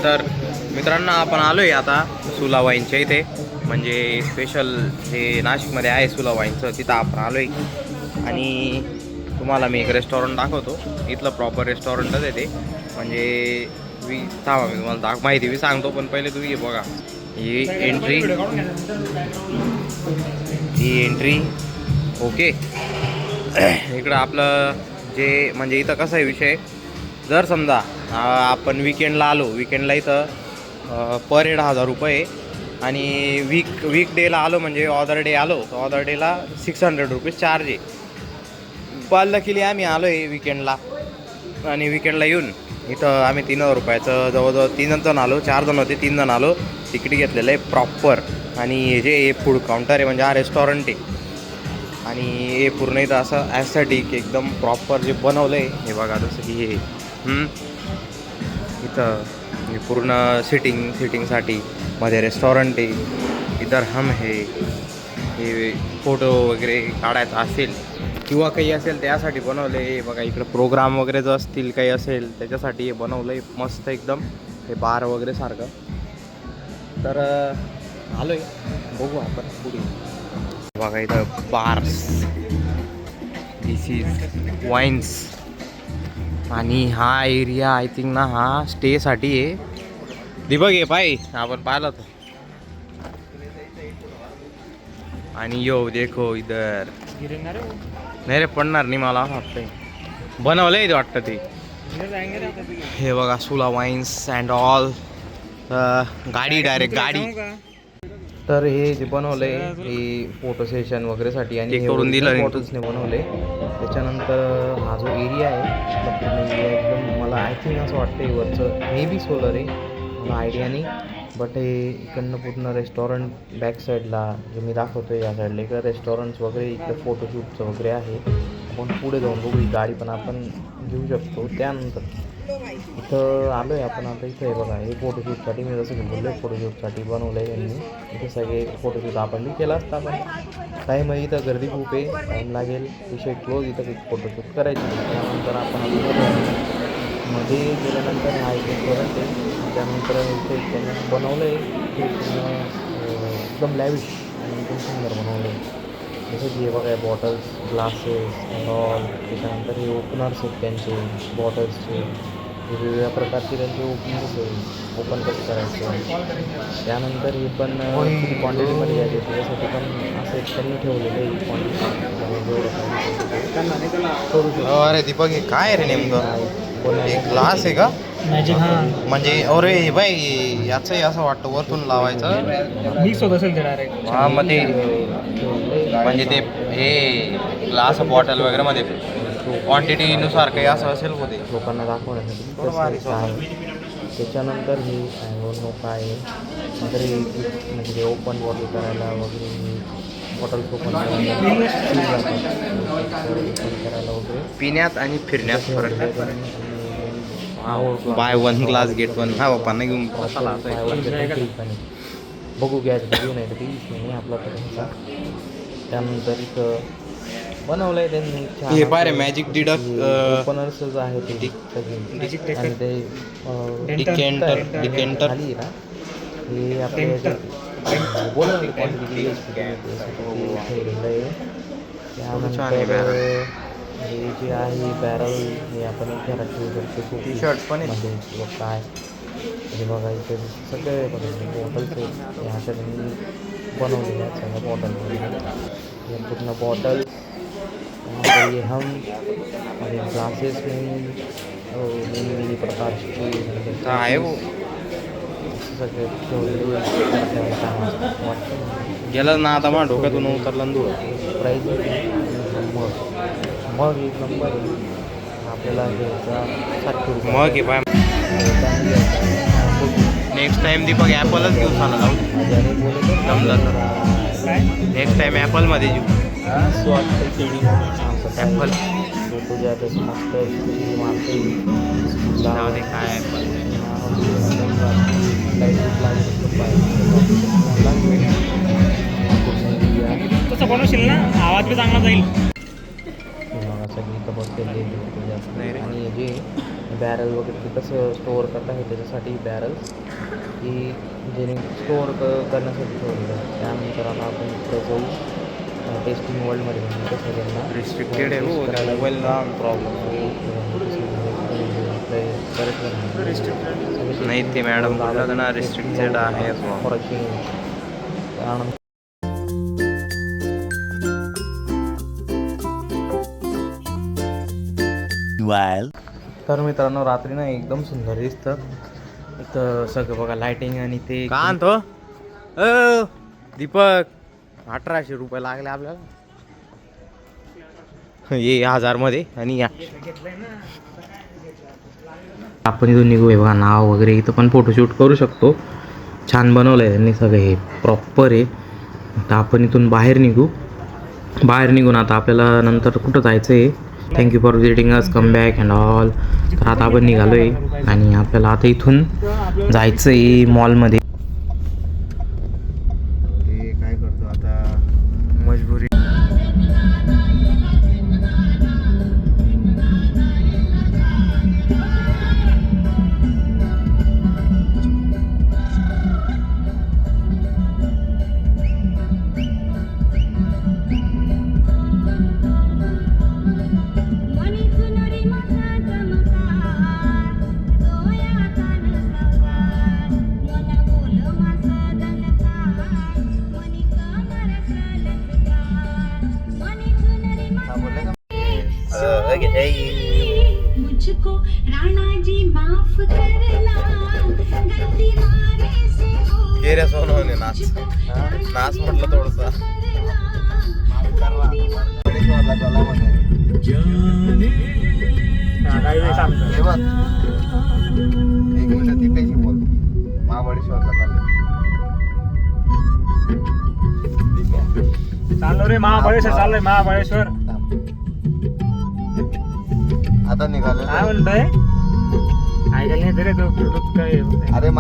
तर मित्रांनो आपण आलो आहे आता सुला वाईनच्या इथे, म्हणजे स्पेशल जे नाशिकमध्ये आहे सुला वाईनचं, तिथं आपण आलो आहे. आणि तुम्हाला मी एक रेस्टॉरंट दाखवतो. इथलं प्रॉपर रेस्टॉरंटच आहे ते, म्हणजे थांबा मी तुम्हाला माहिती बी सांगतो, पण पहिले तुम्ही बघा ही एंट्री ओके. इकडं आपलं जे म्हणजे इथं कसा आहे विषय, जर समजा आपण विकेंडला आलो, विकेंडला इथं पर हेड 1000 रुपये, आणि वीकडेला आलो म्हणजे ऑदर डे आलो तर ऑदर डेला 600 रुपीज चार्ज आहे. पालला केली आम्ही आलो आहे विकेंडला, आणि विकेंडला येऊन इथं आम्ही 3000 रुपयाचं जवळजवळ 3 जण आलो, 4 जण होते, 3 जण आलो. तिकीट घेतलेलं आहे प्रॉपर. आणि जे फूड काउंटर आहे म्हणजे हा रेस्टॉरंट आहे, आणि हे पूर्ण इथं असं ॲस्थेटिक एकदम प्रॉपर जे बनवलं आहे हे बघा. जसं की हे इथं हे पूर्ण सिटिंगसाठी मध्ये रेस्टॉरंट आहे. इधर हम हे फोटो वगैरे काढायचं असेल किंवा काही असेल त्यासाठी बनवलं आहे बघा. इकडं प्रोग्राम वगैरे जर असतील काही असेल त्याच्यासाठी हे बनवलं आहे मस्त एकदम, हे बार वगैरे सारखं. तर आलो आहे, बघू आपण पुढे. बघा इथं बार्स, दिस इज वाईन्स, आणि हा एरिया आय थिंक ना हा स्टेसाठी आहे. दीपक आहे पाय आपण पाहिलं तर. आणि यो देखो इधर नाही रे पडणार नाही, मला असं वाटतंय बनवलंय ते वाटतं ते. हे बघा सुला वाईन्स अँड ऑल, गाडी डायरेक्ट गाडी. तर हे जे बनवलंय हे फोटो सेशन वगैरेसाठी, आणि हे करून दिलं फोटोजने बनवले. त्याच्यानंतर हा जो एरिया आहे एरिया एकदम मला आय थिंक असं वाटतं वरचं मे बी सोलर आहे, मला आयडिया नाही. बट हे इकडनं पूर्ण रेस्टॉरंट बॅक साईडला जे मी दाखवतो या साईडला इकडं रेस्टॉरंट्स वगैरे, इकडं फोटोशूटचं वगैरे आहे. आपण पुढे जाऊन बघू, ही गाडी पण आपण घेऊ शकतो. त्यानंतर इथं आलो आहे आपण आता. इथं आहे बघा हे फोटोशूटसाठी, मी जसं की बोललो आहे फोटोशूटसाठी बनवलं आहे यांनी. इथे सगळे फोटोशूट आपण बी केला असता, पण टाईम आहे इथं गर्दी खूप आहे, टाईम लागेल, विषय क्लोज. इथं फोटोशूट करायची. त्यानंतर आपण मध्ये गेल्यानंतर हा एक रेस्टॉरंट आहे. त्यानंतर इथे त्यांनी बनवलं आहे एकदम लॅविश आणि एकदम सुंदर बनवलं आहे. जसं की हे बघा बॉटल्स, ग्लासेस अँड ऑल. त्याच्यानंतर हे ओपनर्स आहेत त्यांचे बॉटल्सचे, वेगवेगळ्या प्रकारचे त्यांचे ओपनर्स आहे, ओपन कसं करायचं. त्यानंतर हे पण क्वांटिटीमध्ये घ्यायचे त्याच्यासाठी पण असं त्यांनी ठेवलेलं आहे क्वांटिटी. अरे दीपक हे काय रे नेमकं, एक ग्लास आहे का म्हणजे? अरे बाई याचंही असं वाटतं वरतून लावायचं मिक्स होत असेल ते डायरेक्ट. हा मग ते म्हणजे ते हे ग्लास बॉटल वगैरे मध्ये क्वांटिटीनुसार काही असं असेल होते लोकांना दाखवण्यासाठी आहे. त्याच्यानंतर हे नोका आहे, नंतर हे म्हणजे ओपन बॉटल करायला वगैरे, बॉटल्स ओपन करायला वगैरे. पिण्यात आणि फिरण्यात फरक आहे. By one glass get one. हा बाप्पा नाही घेऊन बघू गॅस बघू नाही तर काही आपला तर. त्यानंतर इथं बनवलं आहे त्यांनी हे पाय मॅजिक डिडक्ट ओपनर्सच आहे ते, आणि ते डिकेंटर खाली ना हे आपल्या बोलवलं क्वांटिटी ठेवलेलं आहे. त्यानंतर हे जे आहे बॅरल हे आपण घरात ठेवू शकतो. टी शर्ट पण मध्ये किंवा काय हे बघा इथे सगळे बॉटल्स आहेत ह्या त्यांनी बनवलेल्या आहेत सगळ्या बॉटल वगैरे. हे पूर्ण बॉटल ये हम आणि ग्लासेस वेगवेगळी प्रकारची आहे वो सगळे ठेवलेले गेलं ना आता मग डोक्यातून उतरलं दूर. प्राईज मग एक नंबर आपल्याला घ्यायचा 60 रुपये. मग हे पाय नेक्स्ट टाइम दीपक ॲपलच घेऊ सांगा जाऊ जमलं तर. नेक्स्ट टाइम ॲपलमध्ये घेऊ ॲपल. तुझ्या तसं मस्त मारते जाऊ दे काय ॲपल. तसं बनवशील ना आवाज बी चांगला जाईल. सगळी इथं बसलेली आणि जे बॅरल वगैरे ते कसं स्टोअर करता आहे त्याच्यासाठी बॅरल्स की जेणे स्टोअर करण्यासाठी ठेवलेलं आहे. त्यानंतर आता आपण इकडे जाऊ टेस्टिंग वर्ल्डमध्ये म्हणजे कसं त्यांना रिस्ट्रिक्टेड आहे हो त्या मोबाईलला प्रॉब्लेम. नाही ते मॅडम बोलला होता ना रिस्ट्रिक्टेड आहे असं. त्यानंतर तर मित्रांनो रात्री ना एकदम सुंदर दिसतं इथं सगळं बघा लाइटिंग आणि ते का आणतो दीपक 1800 रुपये लागले आपल्याला ये 1000 मध्ये. आणि या आपण इथून निघू. बघा नाव वगैरे इथं पण फोटोशूट करू शकतो. छान बनवलं आहे त्यांनी सगळं हे प्रॉपर आहे. आता आपण इथून बाहेर निघून आता आपल्याला नंतर कुठं जायचं आहे. Thank you for visiting us, come back and all. तर आता आपण निघालो आहे आणि आपल्याला आता इथून जायचं आहे मॉलमध्ये. ते काय करतो आता मजबुरी. मुझको राणा जी माफ करना गलती मारे से हो गे रे सोनवणे नाच नाच म्हटलं थोडस. काही नाही सांगतो. चाललो रे महाबळेश्वर, चाललोय महाबळेश्वर. आता निघालो. काय म्हणतोय ऐकायला नाही रे तो काय. अरे